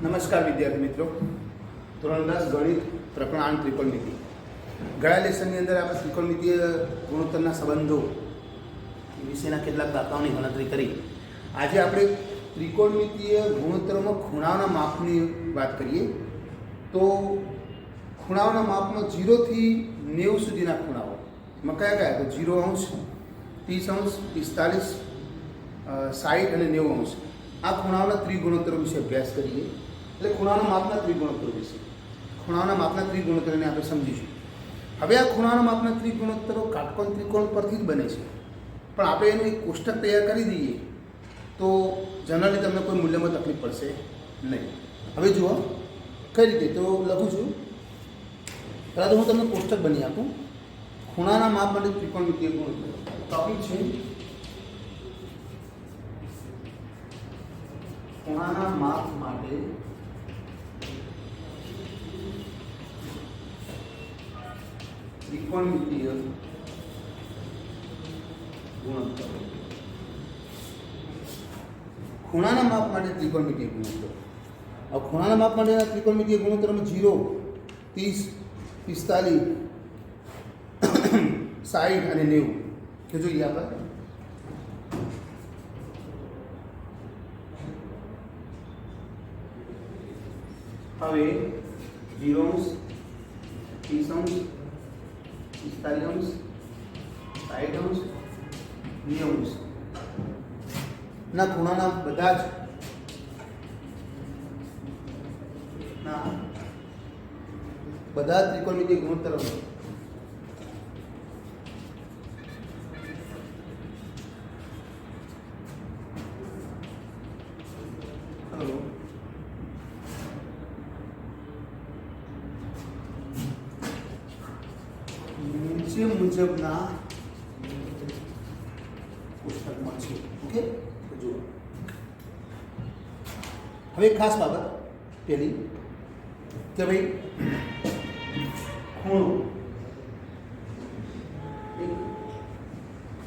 નમસ્કાર વિદ્યાર્થી મિત્રો, ધોરણ 10 ગણિત પ્રકરણ 8 ત્રિકોણમિતિ. ગયા લેસનની અંદર આપણે ત્રિકોણમિતિય ગુણોત્તરના સંબંધો વિશેના કેટલાક દાખલાઓની ગણતરી કરી. આજે આપણે ત્રિકોણમિતિય ગુણોત્તરોમાં ખૂણાઓના માપની વાત કરીએ. તો ખૂણાઓના માપમાં 0 થી 90 સુધીના ખૂણાઓ એમાં કયા કયા? તો 0 અંશ, 30 અંશ, 45, 60 અને 90 અંશ. આ ખૂણાઓના ત્રિગુણોત્તરો વિશે અભ્યાસ કરીએ. એટલે ખૂણાના માપના ત્રિગુણોત્તરો વિશે, ખૂણાના માપના ત્રિગુણોત્તરોને આપણે સમજીશું. હવે આ ખૂણાના માપના ત્રિગુણોત્તરો કાટકોણ ત્રિકોણ પરથી જ બને છે, પણ આપણે એનું એક કોષ્ટક તૈયાર કરી દઈએ તો જનરલી તમને કોઈ મૂલ્યમાં તકલીફ પડશે નહીં. હવે જુઓ કઈ રીતે, તો લખું છું. પહેલાં તો હું તમને કોષ્ટક બની આપું. ખૂણાના માપ માટે ત્રિકોણમિતિય ગુણોત્તરો ટોપિક છે ખૂણાના માપ માટે ત્રિકોણમિતિય ગુણોત્તરો. ખૂણાના માપ માટે ત્રિકોણમિતિય ગુણોત્તરો. હવે ખૂણાના માપ માટેના ત્રિકોણમિતિય ગુણોત્તરોમાં 0, 30, 45, 60 અને 90 કે જોઈએ આપણે. હવે 0 અંશ, 30 અંશ, 45 અંશ, 60 અંશ, 90 અંશ ના ખૂણાના બધા જ ત્રિકોણમિતિય ગુણોત્તરો નીચે મુજબના પુસ્તકમાં છે. ઓકે, જુઓ. હવે ખાસ બાબત પહેલી કે ભાઈ ખૂણો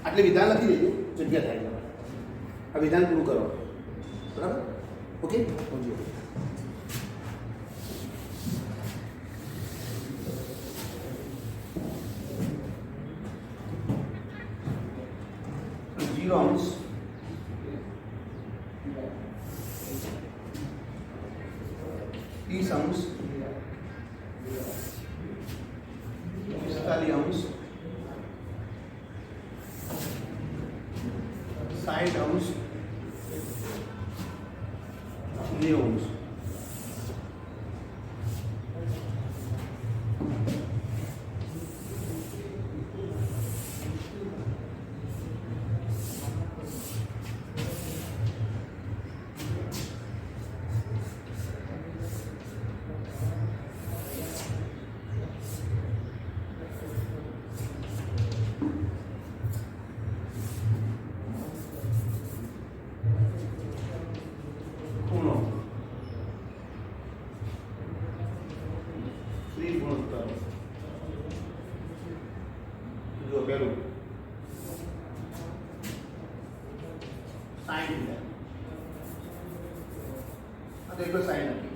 આટલે વિધાન લખી દેજો, જગ્યા થાય તમારે. આ વિધાન પૂરું કરો, બરાબર? ઓકે, જુઓ. અંશ, 30 અંશ, 45 અંશ, 60 અંશ, 90 અંશ. જો પેલું 60 આ તો એટલો 60 નથી.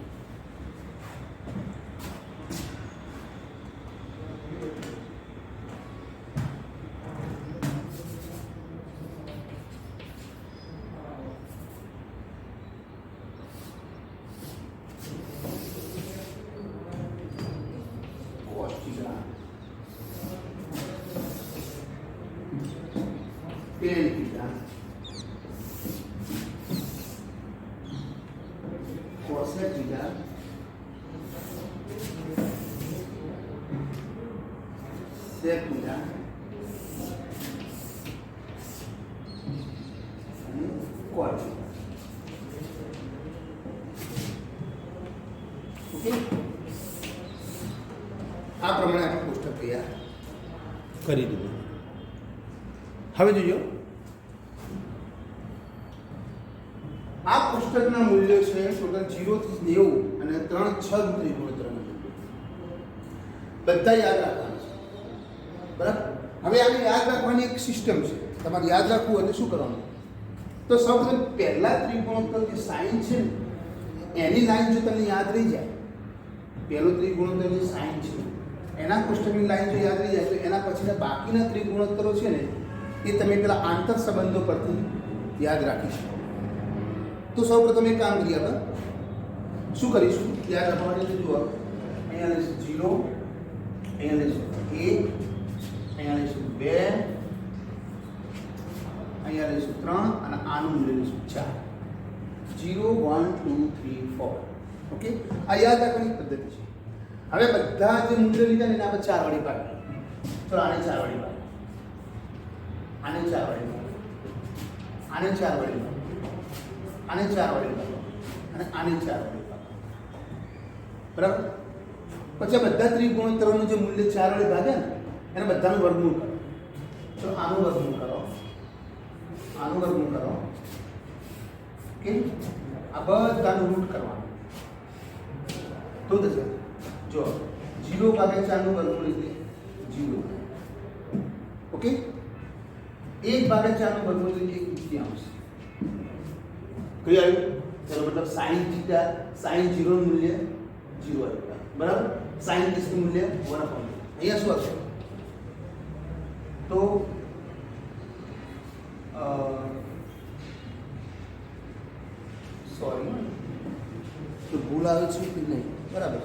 tan theta, cosec theta, sec theta અને cot theta. ઓકે, આ પ્રમાણે આપણે કોષ્ટક તૈયાર કરી દીધું. હવે જોજો, આ પુસ્તકના મૂલ્યો છે ટોટલ 0 થી 90 અને 3 6 ત્રિગુણોત્તરના મૂલ્યો બધા યાદ રાખવાના છે, બરાબર? હવે આને યાદ રાખવાની એક સિસ્ટમ છે. તમારે યાદ રાખવું હોય તો શું કરવાનું? તો સૌપ્રથમ પહેલા ત્રિગુણોત્તર જે સાઇન છે ને એની લાઈન જો તમને યાદ રહી જાય, પહેલો ત્રિગુણોત્તર જે સાઇન છે એના કોષ્ટકની લાઈન જો યાદ રહી જાય તો એના પછીના બાકીના ત્રિગુણોત્તરો છે ને એ તમે પેલા આંતર સંબંધો પરથી યાદ રાખી શકો. તો સૌ પ્રથમ એક કામ કરીએ આપણે શું કરીશું યાદ રાખવા માટે. જુઓ અહીંયા લઈશું 0, અહીંયા લઈશું 1, અહીંયા લઈશું 2, અહીંયા લઈશું 3 અને આનું મૂલ્ય લઈશું 4. 0 1 2 3 4. ઓકે, આ યાદ રાખવાની પદ્ધતિ છે. હવે બધા જે મૂલ્ય લીધા ને એને આપણે 4 વડે ભાગીએ. ચલો આને 4 વડે ભાગીએ, આને 4 વડે ભાગીએ, આને 4 વડે ભાગીએ, આને 4 વડે ભાગીએ અને આને 4 વડે ભાગીએ. બરાબર? પછી બધા ત્રિગુણોત્તરોનું જે મૂલ્ય 4 વડે ભાગે ને એને બધાનું વર્ગમૂળ કરો. ચલો આનું વર્ગમૂળ કરો, આનું વર્ગમૂળ કરો. ઓકે, આ બધાનું રૂટ કરવાનું. તો થશે જો 0 ભાગ્યા 4 નું વર્ગમૂળ એટલે 0. ઓકે, 1 ભાગ્યા 4 નું વર્ગમૂળ એટલે 1/3. કઈ આવ્યું? ચાલો મતલબ sin θ sin 0 નું મૂલ્ય 0 આવ્યું. બરાબર? sin 30 નું મૂલ્ય 1/. અહીંયા શું આવશે? તો સોરી તો ભૂલ આવે છે કે નહીં? બરાબર.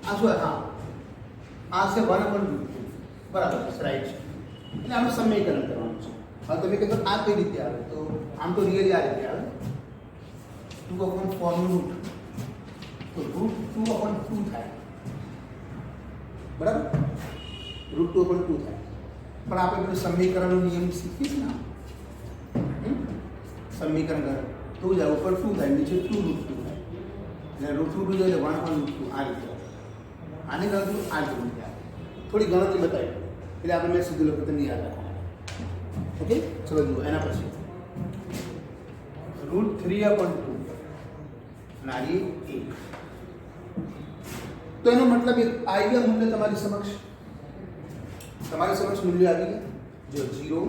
આ શું? હા, આ છે 1/2. બરાબર, રાઈટ છે. એટલે આનું સમીકરણ કરવાનું છે. હવે તમે કહેશો આ કઈ રીતે આવે? તો આમ તો રિયલી આ રીતે આવે. 2/4 નું રૂટ, તો રૂટ 2/2 થાય. બરાબર, રૂટ 2/2 થાય. પણ આપણે પેલું સમીકરણનો નિયમ શીખીએ ને, સમીકરણ કરે તો જ ઉપર 2 થાય, નીચે 2 રૂટ 2 થાય. એટલે રૂટ 2 એટલે 1/2 આ રીતે. આની ગણતરી આ જ રીતે આવે. થોડી ગણતરી બતાવી એટલે આપણે મેં સીધું લખું તમને યાદ રાખવાનું. ઓકે, ચલો જુઓ એના પછી રૂટ 3/2 અને આ 1. તો એનો મતલબ એક આવી ગયા મૂલ્ય તમારી સમક્ષ મૂલ્ય આવી ગયા. જો 0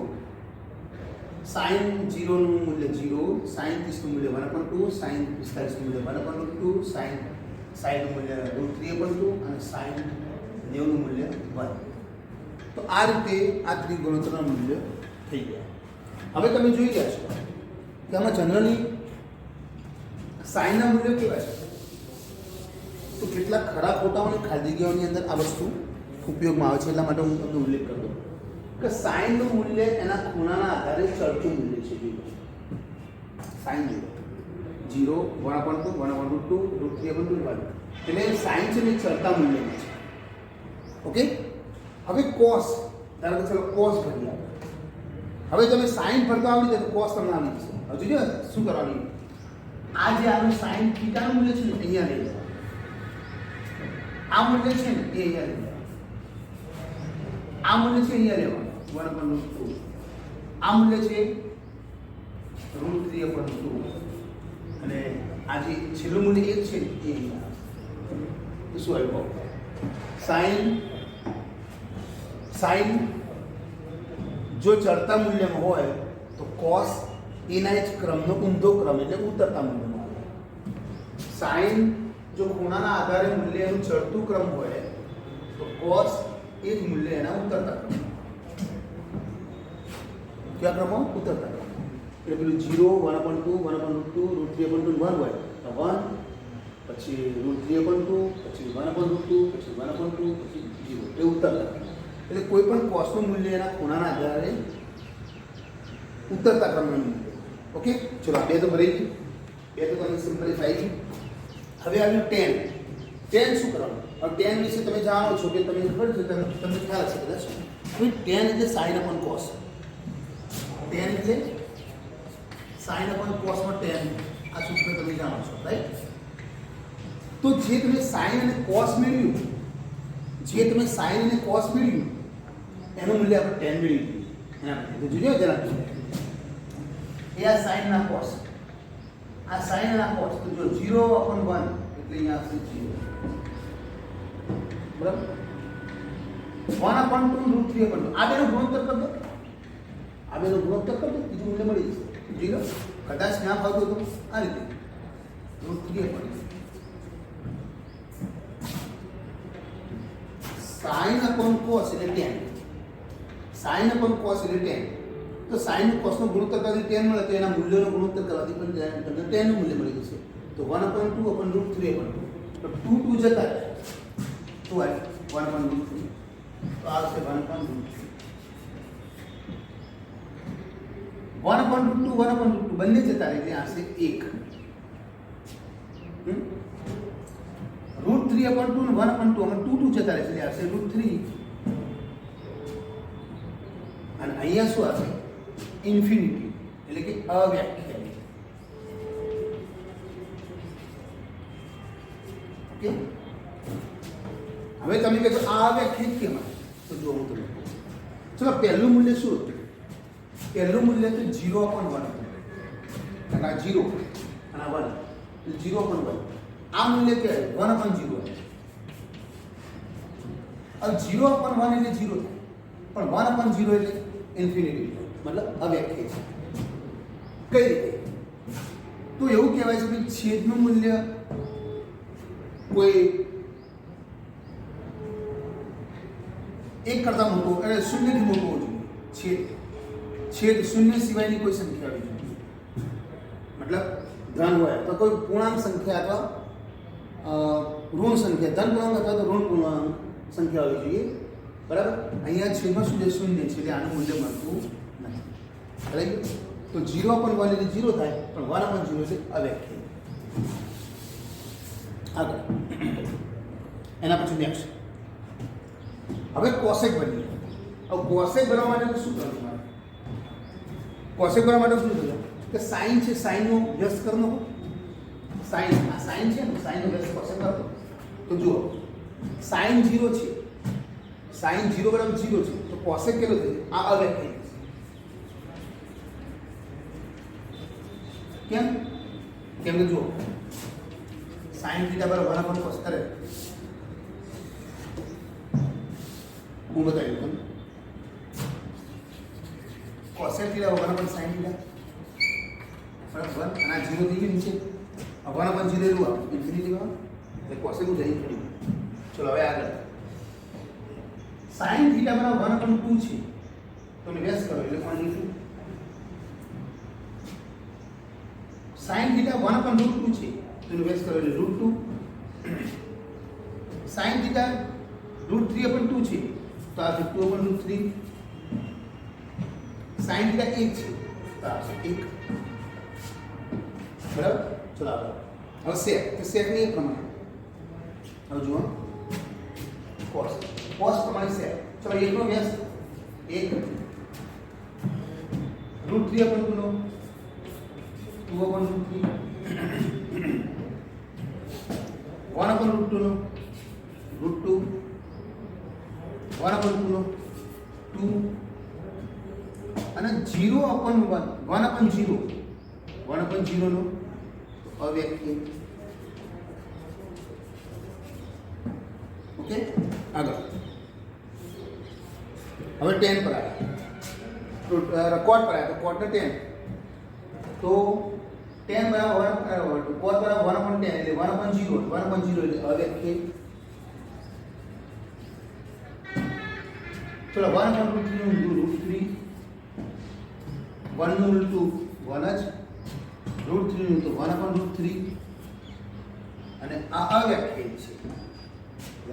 sin 0 નું મૂલ્ય 0, sin 30 નું મૂલ્ય 1/2, sin 45 નું મૂલ્ય 1/2, sin નું મૂલ્ય રૂટ 3/2 અને sin 90 નું મૂલ્ય 1. તો આ રીતે આ ત્રિગુણોત્તરના મૂલ્ય થઈ ગયા. હવે તમે જોઈ રહ્યા છો કે આમાં જનરલી sin ના મૂલ્ય કેવા છે? તો કેટલાક ખરા ખોટાઓની ખાલી જગ્યાઓની અંદર આ વસ્તુ ઉપયોગમાં આવે છે. એટલા માટે હું તમને ઉલ્લેખ કરું કે sin નું મૂલ્ય એના ખૂણાના આધારે ચડતું મૂલ્ય છે. sin 0, 1/2, 1/2, root 3/2, 1. એટલે sin છે ને ચડતા મૂલ્યમાં છે. ઓકે, હવે cos, ધારો કે ચલો cos ભરીએ આપણે. હવે તમે sin ભરતા આવડી જાય તો cos તમને આવડી જશે. હજુ જો શું કરવાનું? આ જે આનું sin θ નું મૂલ્ય છે ને અહીંયા લઈ જવાનું. આ મૂલ્ય છે ને એ અહીંયા લઈ જવાનું. આ મૂલ્ય છે અહીંયા લેવાનું 1/2. આ મૂલ્ય છે રૂટ 3/2 અને આ જે છેલ્લું મૂલ્ય 1 છે ને એ અહીંયા. તો શું આવ્યું? sin જો ચડતા મૂલ્યમાં હોય તો cos એના જ ક્રમનો ઊંધો ક્રમ એટલે ઉતરતા મૂલ્યમાં આવે. sin જો ખૂણાના આધારે મૂલ્યનું ચડતું ક્રમ હોય તો cos એ જ મૂલ્ય એના ઉતરતા ક્રમ. કયા ક્રમો? ઉતરતા ક્રમ. એટલે પેલું 0, 1/2, 1/2, રૂટ 3/2, 1 હોય તો 1, પછી રૂટ 3/2, પછી 1/2, પછી 1/2, પછી 0 એ ઉતરતા ક્રમ. એટલે કોઈ પણ કોસનું મૂલ્ય એના ખૂણાના આધારે ઉતરતા ક્રમનું મૂલ્ય. ઓકે, ચલો આ બે તો ભરી ગઈ, બે તો તમને સિમ્પલિફાઈ ગઈ. હવે આવ્યું tan. tan શું કરવાનું? હવે tan વિશે તમે જાણો છો કે તમે ખબર છે, તમને ખ્યાલ હશે કદાચ. હવે tan એટલે sin/cos. tan એટલે sin/cos માં tan. આ સૂત્ર તમે જાણો છો, રાઈટ? તો જે તમે sin અને cos મેળવ્યું, એનું મૂલ્ય આપણે tan મેળવ્યું. એના તો જોજો જરા એ આ sin ના cos, આ sin ના cos. તો જો 0/1 એટલે અહીંયા આવશે 0. બરાબર, 1/2 રૂટ 3/2. આ બેનો ગુણોત્તર કરી દો, બીજું મૂલ્ય મળી જશે 0. કદાચ ના ફાવતું તો આ રીતે √3 अपॉन sin अपॉन cos એટલે tan sin अपॉन cos એટલે tan તો sin અને cos નો ગુણોત્તર કરવાથી tan મળે તો એના મૂલ્યોનો ગુણોત્તર કરવાથી પણ tan નું મૂલ્ય મળી જશે તો 1/2 upon √3 upon 2 તો 2 જતા રહે તો આ 1/√3 તો આ છે 1/√3 1/√2 બંને જતા રહે એટલે આ છે 1 √3 upon 2 અને 1/2 આમાં 2 જતા રહે એટલે આ છે √3 અને અહીંયા શું આવશે ઇન્ફિનિટી એટલે કે અવ્યાખ્યાયિત ઓકે હવે તમે કહેશો આ અવ્યાખ્યાયિત કેમ તો જો હું તમને કહું ચલો પહેલું મૂલ્ય શું હતું પહેલું મૂલ્ય તો 0/1 આ 0 અને આ 1 0/1 આ મૂલ્ય કહેવાય 1/0 હવે 0/1 એટલે 0 થાય પણ 1/0 એટલે ઇન્ફિનિટી મતલબ અવ્યાખ્યાયિત કઈ રીતે તો એવું કહેવાય છે કે છેદનું મૂલ્ય કોઈ એક કરતા મોટું એટલે શૂન્યથી મોટું હોવું જોઈએ છેદ શૂન્ય સિવાયની કોઈ સંખ્યા હોવી જોઈએ મતલબ ધન હોય તો કોઈ પૂર્ણાંક સંખ્યા અથવા ઋણ સંખ્યા ધન પૂર્ણાંક અથવા તો ઋણ પૂર્ણાંક સંખ્યા હોવી જોઈએ બરાબર અહીંયા છેદમાં શું છે શૂન્ય છે એટલે આનું મૂલ્ય મળતું નથી રાઈટ તો 0/1 એટલે 0 થાય પણ 1/0 એટલે અવ્યાખ્યાયિત આગળ એના પછી નેક્સ્ટ હવે કોસેક બની હવે કોસેક બનાવવા માટે શું કરવું મારે કોસેક બનાવવા માટે શું કરવું કે સાઇન છે સાઇનનો વ્યસ્ત કરનો સાઇન આ સાઇન છે ને સાઇનનો વ્યસ્ત કોસેક કરતો તો જુઓ સાઇન 0 છે સાઇન 0 બરાબર 0 છે તો કોસેક કેટલો થશે આ અવ્યાખ્યાયિત કેમ કેમ કે જુઓ સાઇન થીટા બરાબર 1/cos કરે હું બતાવી દઉં કોસેક થીટા 1/sin થીટા બરાબર અને આ 0 થઈ ગયું નીચે 1/0 એવું આવે ઇન્ફિનિટીમાં એટલે કોસેક હું જઈ પડ્યું ચલો હવે આગળ sin થીટા બરાબર 1/2 છે તો એને વ્યસ્ત કરો એટલે કોણ લીધું sin થીટા 1/√2 છે તો એને વ્યસ્ત કરો એટલે √2 sin થીટા √3/2 છે તો આ 2/√3 sin થીટા 1 છે તો આ 1 બરાબર ચલો આગળ હવે સેક ની પ્રમાણે હવે જુઓ cos પ્રમાણે સેક ચલો 1 નો વ્યાસ 1 √3/2 નો 2/√3 1/√2 નો √2 1/2 નો 2 અને 0/1 1/0 નો અવ્યાખ્યાયિત ઓકે આગળ હવે 10 પર આવ્યા કોટ પર આવ્યા તો કોટને 10 તો 10 બરાબર કોટ બરાબર 1/10 એટલે 1/0 એટલે અવ્યાખ્યાયિત ચલો 1/√3 નું √3 1 નું √2 1 જ √3 નું તો 1/√3 અને આ અવ્યાખ્યાયિત છે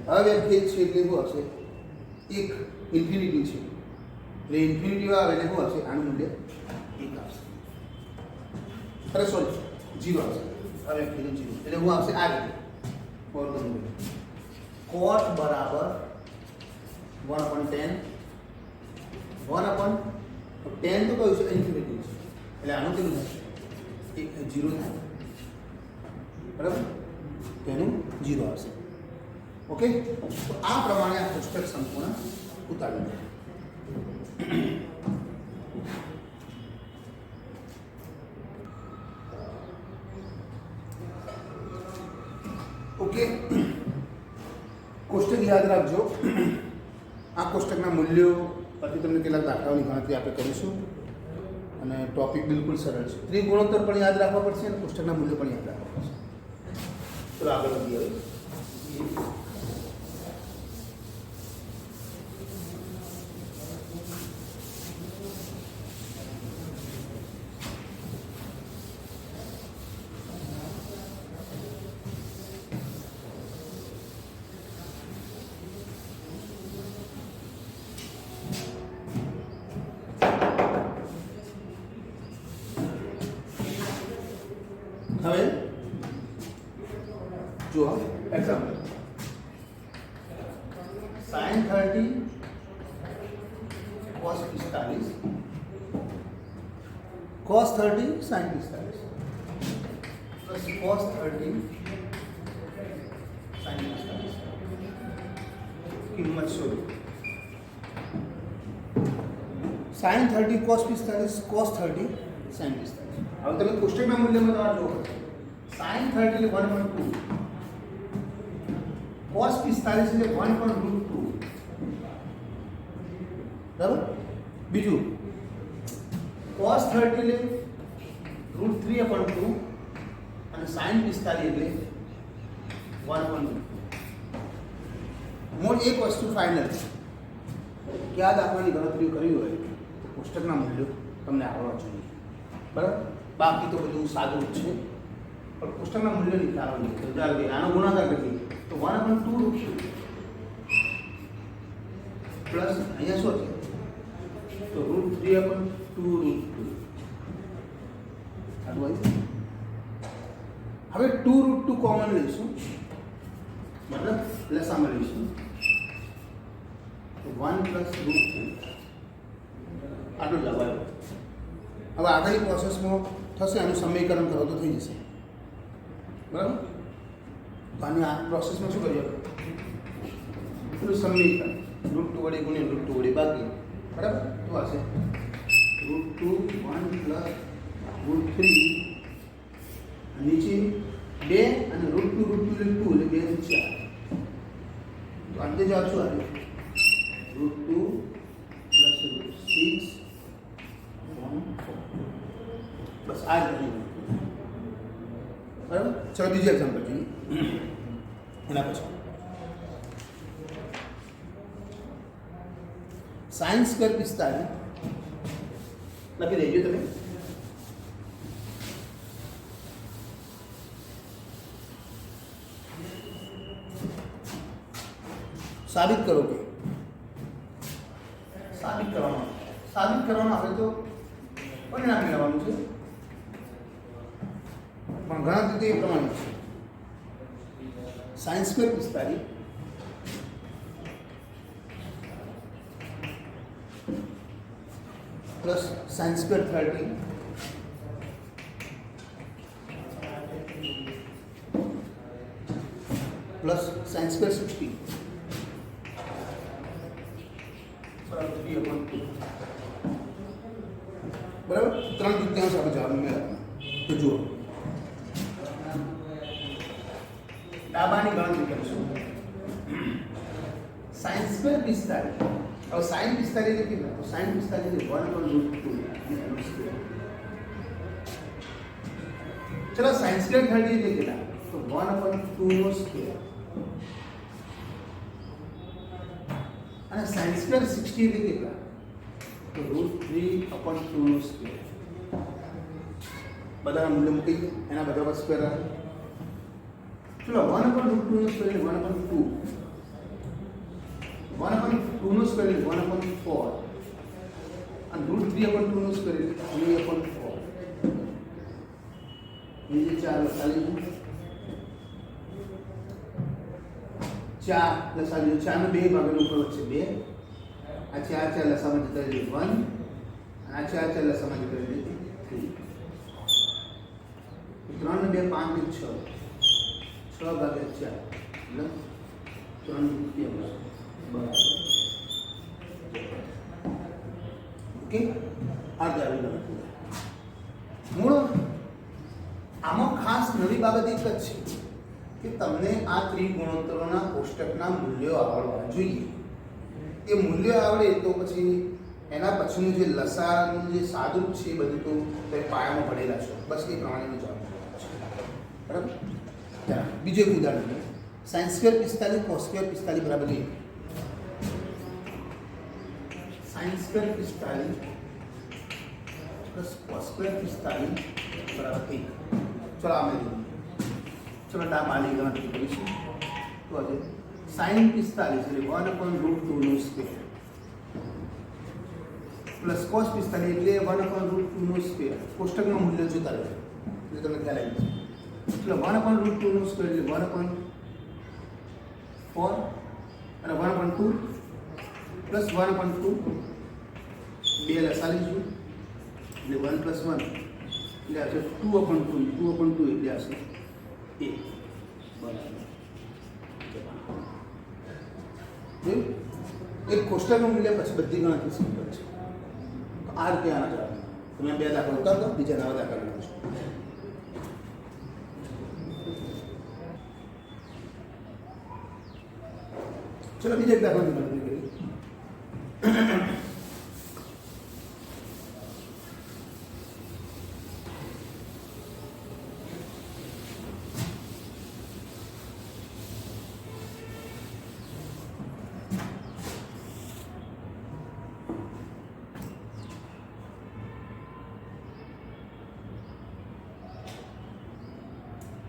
અવ્યાખ્યાયિત છે એટલે શું આવશે એક ઇન્ફિનિટી છે એટલે ઇન્ફિનિટી આવે એટલે શું આવશે આનું મૂલ્ય 1 આવશે અરે સોરી 0 આવશે અવ્યાખ્યાયિત 0 એટલે શું આવશે આ રીતે કોટનું મૂલ્ય કોટ બરાબર 1/10 1/10 તો કહ્યું છે ઇન્ફિનિટી છે એટલે આનું કેટલું થશે 0 થાય બરાબર તેનું 0 આવશે ઓકે તો આ પ્રમાણે આ કોષ્ટક સંપૂર્ણ ઉતારી દે ઓકે કોષ્ટક યાદ રાખજો આ કોષ્ટકના મૂલ્યો પછી તમને કેટલાક દાખલાઓની ગણતરી આપણે કરીશું અને ટોપિક બિલકુલ સરળ છે ત્રિગુણોત્તર પણ યાદ રાખવા પડશે અને કોષ્ટકના મૂલ્યો પણ યાદ રાખવા પડશે ચલો આગળ વધીએ. હવે જો example sin 30 cos 45 cos 30 sin 45 plus cos 30 sin 45 કિંમત શોધો. sin 30 cos 45 cos 30 sin 45. હવે તમે કોષ્ટકના મૂલ્યમાં તમારે જોવો sin 30 એટલે 1.2 cos 45 એટલે 1.2 બરાબર. બીજું cos 30 એટલે √3/2 અને sin 45 એટલે 1.2. મોડ એક વસ્તુ ફાઇનલ કે આ દાખલાની ગણતરી કરવી હોય તો કોષ્ટકના મૂલ્યો તમને આવડવા જોઈએ બરાબર. બાકી તો બધું સાદું જ છે પણ કોષ્ટકના મૂલ્ય નીકાળવાની ઉદાહરણ કે આનો ગુણાકાર કરીએ તો 1/2 પ્લસ અહીંયા શું છે તો √3/2 આટલું આવી. હવે 2√2 કોમન લઈશું મતલબ લસામાં લઈશું તો 1 + √3 આટલું લવાયું. હવે આગળની પ્રોસેસમાં થશે આનું સમીકરણ કરો તો થઈ જશે બરાબર. તો આની આ પ્રોસેસમાં શું કરીએ પેલું સમીકરણ √2 વડે ગુણ્યા √2 વડે બાકી બરાબર. તો હશે √2 1 + √3 નીચે 2 અને √2 એટલે 2 એટલે 2 ને 4 તો અંતે જવાબ શું આવ્યો √2 + √6 બસ આ જ બની બરાબર. ચલો બીજું એક્ઝામ્પલ જોઈએ એના પછી sin² 45 લખી દેજો તમે. સાબિત કરો કે સાબિત કરવાનું હવે તો પરિણામ લેવાનું છે પણ ગણતરી તો એ પ્રમાણે છે. sin² 45 plus sin² 30 plus sin² 60 બરાબર. 3/4 આપણે જવાબ મેળવવાનો. તો જુઓ ડાબાની ગણતરી કરીશું. sin² 45 હવે sin 45 એટલે કેટલા તો sin 45 એટલે 1/√2 ચલો sin² 30 એટલે કેટલા તો 1/2 અને sin² 60 એટલે કેટલા તો √3/2 બધાના મૂલ્ય મૂકી એના બધા પર સ્ક્વેર આવે. ચલો 1/√2 એટલે 1/2 1/2 સ્ક્વેર એટલે 1/4 અને √3/2 સ્ક્વેર એટલે 3/4 નીચે 4 લખાવી 4 લસાવી 4 નો 2 ભાગનો ઉપર વચ્ચે 2 આ 4 લસામાં જતા રહે 1 અને આ 4 લસામાં જતા રહે 3 3 ને 2 5 ને 6 6 ભાગ્યા 4 એટલે 3 બરાબર. ઓકે આ દાખલો મૂળ આમાં ખાસ નવી બાબત એક જ છે કે તમને આ ત્રિગુણોત્તરોના કોષ્ટકના મૂલ્યો આવડવા જોઈએ. એ મૂલ્યો આવડે તો પછી એના પછીનું જે લસાનું જે સાદું છે એ બધું તો તમે પાયામાં ભણેલા છો બસ એ પ્રમાણેનું જવાબ છે બરાબર. બીજું એક ઉદાહરણ લઈએ. સાઇન સ્ક્વેર 45 કોસ સ્ક્વેર 45 બરાબર 1. Sine square 45 plus cos square 45 બરાબર 1. ચલો આપણે જોઈએ. ચલો આની ગણતરી કરીશું. તો આજે સાઇન 45 એટલે 1/√2 નો સ્ક્વેર પ્લસ કોસ 45 એટલે 1/√2 નો સ્ક્વેર. કોષ્ટકમાં મૂલ્ય જોતા રહેજો એટલે તમને ખ્યાલ આવી જશે. એટલે 1/√2 નો સ્ક્વેર એટલે 1/4 અને 1/2 પ્લસ 1/2 બે લસા લઈશું એટલે 1 + 1 એટલે આવશે 2/2 2/2 એટલે આવશે 1 બરાબર. એક કોષ્ટકનું મૂલ્ય પછી બધી ગણતરી સિમ્પલ છે. તો આ રીતે આના જવાબ તમે બે દાખલા ઉતાર દો, બીજા નવા દાખલા લખો. ચલો બીજા એક દાખલાની ગણતરી કરીએ.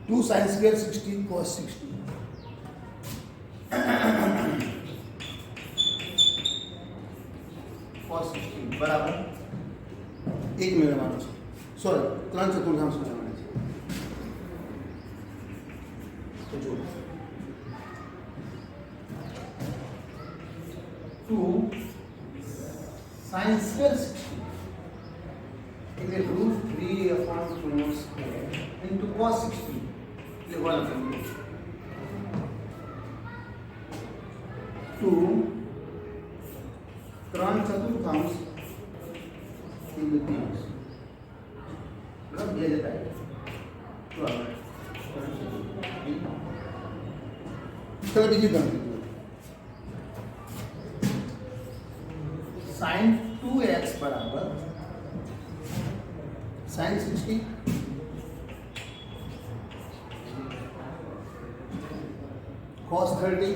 Two sine square 60 cos 60 cos 60 બરાબર 1 મેળવવાનો છે. સોરી 3/4 મેળવવાનો છે. તો જો 2 sin સ્ક્વેર 60 એટલે √3/2 સ્ક્વેર into cos 60 એટલે 1/2 2 3/4 into 3 બરાબર 2 જતા ચલો બીજી ગણતરી sin 2x બરાબર sin 60 cos 30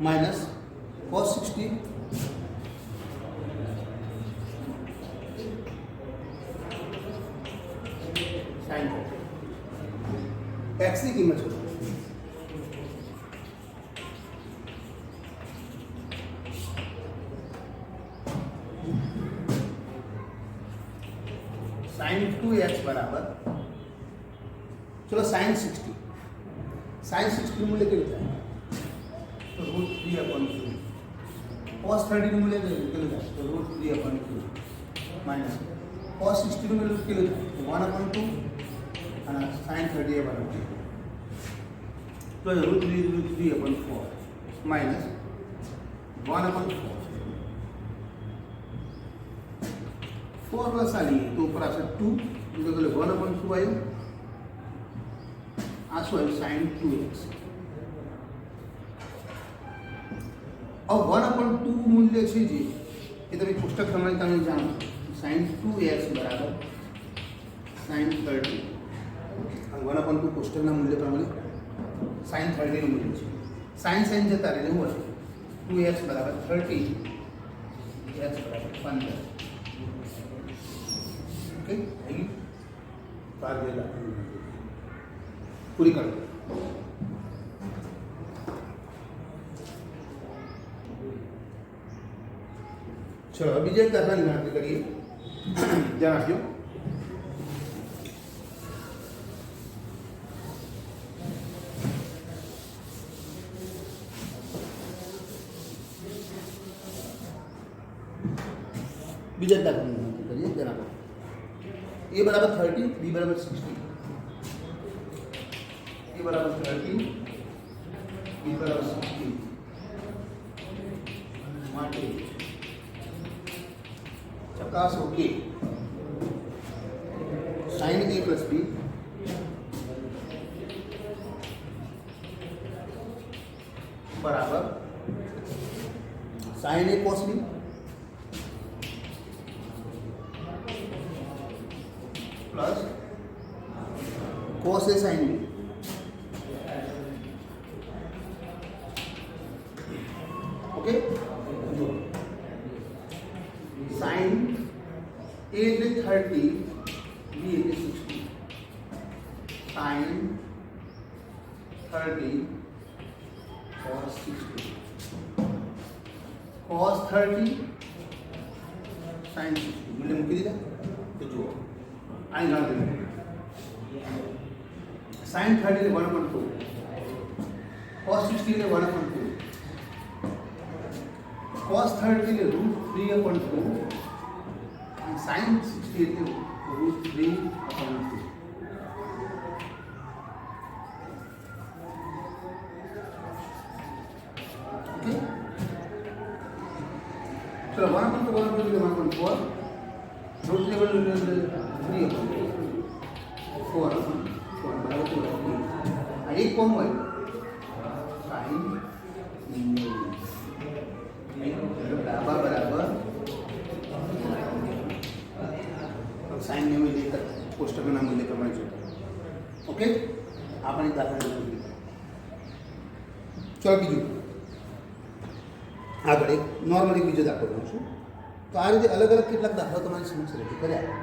minus cos 60 sin 30. x ની કિંમત શોધો. sin 2x બરાબર ચલો sin 60 નું મૂલ્ય કેટલું થાય તો √3/2 cos 30 નું મૂલ્ય કેટલું થાય તો √3/2 માઈનસ cos 60 નું મૂલ્ય કેટલું થાય તો 1/2 અને sin 30/2 તો √3/4 માઈનસ 1/4 4 प्लस आ लिए तो ऊपर आसे 2 तो 1/2 आयो आ सो sin 2x. अब 1/2 मूल्य છે જે એ તમે પુસ્તક પ્રમાણે તમે જાણો sin 2x બરાબર sin 30 આ 1/2 પુસ્તકના મૂલ્ય પ્રમાણે sin 30 નું મૂલ્ય છે. sin જતા રહે એવું હશે 2x બરાબર 30 x બરાબર 15 ओके पूरी कर चलो अभी जो दाखला ની ગણતરી કરીએ ધ્યાન આપજો. બીજા દાખલાની ગણતરી કરીએ ધ્યાન આપો. a बराबर 30 b बराबर 60 a बराबर 30 b बराबर 60 માટે ચકાસો કે sin a plus b बराबर sin a cos b plus cos A sine B. Okay, sine A એટલે 30, બી એટલે 60. સાઇન 30 cos 60 cos 30 sin 60 મૂલ્ય મૂકી દીધા. તો જુઓ આની ગણતરી sin 30 એટલે 1/2, cos 60 એટલે 1/2, cos 30 એટલે √3/2 અને sin 60 એટલે √3/2. So 1/2 1/4 root table 3/4 બરાબર. આ એક ફોર્મ હોય સાઈન બરાબર સાઈન ને મૂલ્ય કોષ્ટકના મૂલ્ય પ્રમાણે જોતા. ઓકે, આપણે દાખલા જોઈએ. ચાલો બીજું આગળ એક નોર્મલ એક બીજો દાખલો કરું છું. તો આ રીતે અલગ અલગ કેટલાક દાખલા તમારી સમક્ષ રજૂ કર્યા.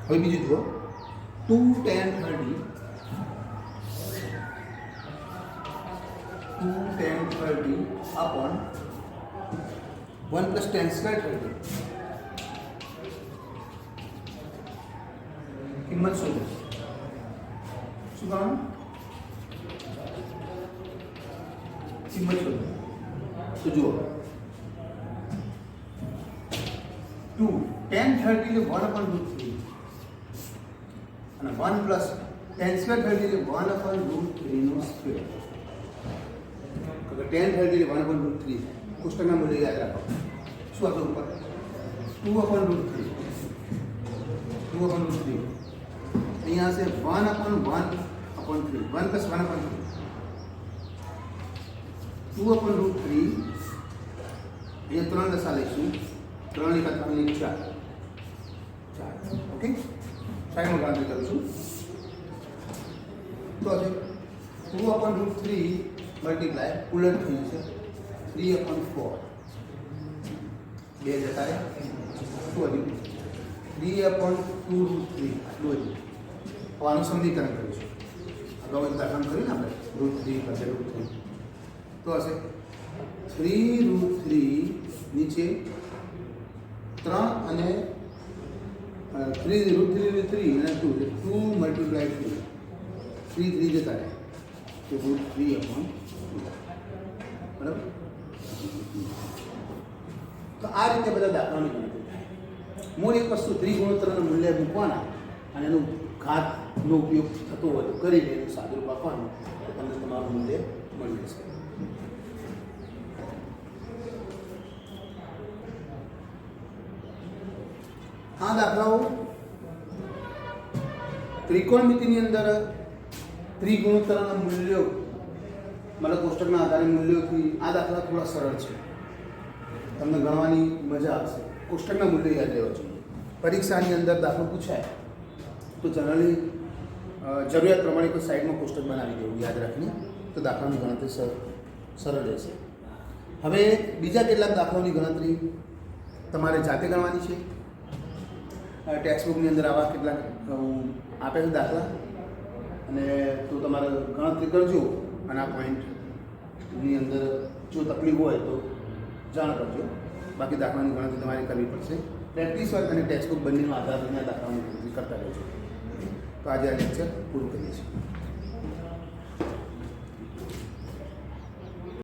હવે બીજું જુઓ, 2 tan 30 upon 1 plus tan square 30. કિંમત શોધો. શું કરવાનું? કિંમત શોધો. તો જુઓ 2 tan 30 એટલે 1/√3 અને 1 plus tan square 30 એટલે 1/√3 નો સ્ક્વેર. tan 30 એટલે 1/√3. કોષ્ટકના મૂલ્ય યાદ રાખો. શું હતું ઉપર? 2/√3. અહીંયા હશે 1/1/3. 1 plus 1/3. 2/√3. અહીંયા 3 દશા લઈશું. 3 × 3 = 4. ઓકે, સાઈડમાં ગણતરી કરું છું. તો 2/√3 મલ્ટીપ્લાય ઉલટ થઈ જશે 3/4. 2 જતા રહે. શું હજુ 3/2√3 આટલું હજુ. હવે આનું સમીકરણ કરીશું. અગાઉ એક દાખલા કર્યું ને આપણે √3 + √3. તો હશે 3√3 નીચે 3 અને 3 √3 અને 2 એટલે 2 × 2 3 જતા રહે તો √3/2. બરાબર. તો આ રીતે બધા દાખલાની ગણતરી થાય. મૂળ એક વસ્તુ ત્રિગુણોત્તરના મૂલ્ય મૂકવાના અને એનું ઘાતનો ઉપયોગ થતો હોય તો કરી લે, એનું સાદુરૂપ આપવાનું તો તમને તમારું મૂલ્ય મળી જશે. આ દાખલાઓ ત્રિકોણમિતિની અંદર ત્રિગુણોત્તરના મૂલ્યો મતલબ કોષ્ટકના આધારે મૂલ્યોથી આ દાખલા થોડા સરળ છે. તમને ગણવાની મજા આવશે. કોષ્ટકના મૂલ્યો યાદ લેવા જોઈએ. પરીક્ષાની અંદર દાખલો પૂછાય તો જનરલી જરૂરિયાત પ્રમાણે કોઈ સાઈડમાં કોષ્ટક બનાવી દેવું યાદ રાખીને, તો દાખલાની ગણતરી સરળ રહેશે. હવે બીજા કેટલાક દાખલાઓની ગણતરી તમારે જાતે ગણવાની છે. ટેક્સ્ટબુકની અંદર આવા કેટલાક આપે છે દાખલા, અને તો તમારે ગણતરી કરજો અને આ પોઈન્ટની અંદર જો તકલીફ હોય તો જાણ કરજો. બાકી દાખલાની ગણતરી તમારે કરવી પડશે. પ્રેક્ટિસ વર્ક અને ટેક્સ્ટબુક બંનેનો આધાર લઈને દાખલાની ગણતરી કરતા રહેજો. તો આજે આ લેક્ચર પૂરું કરીએ છીએ.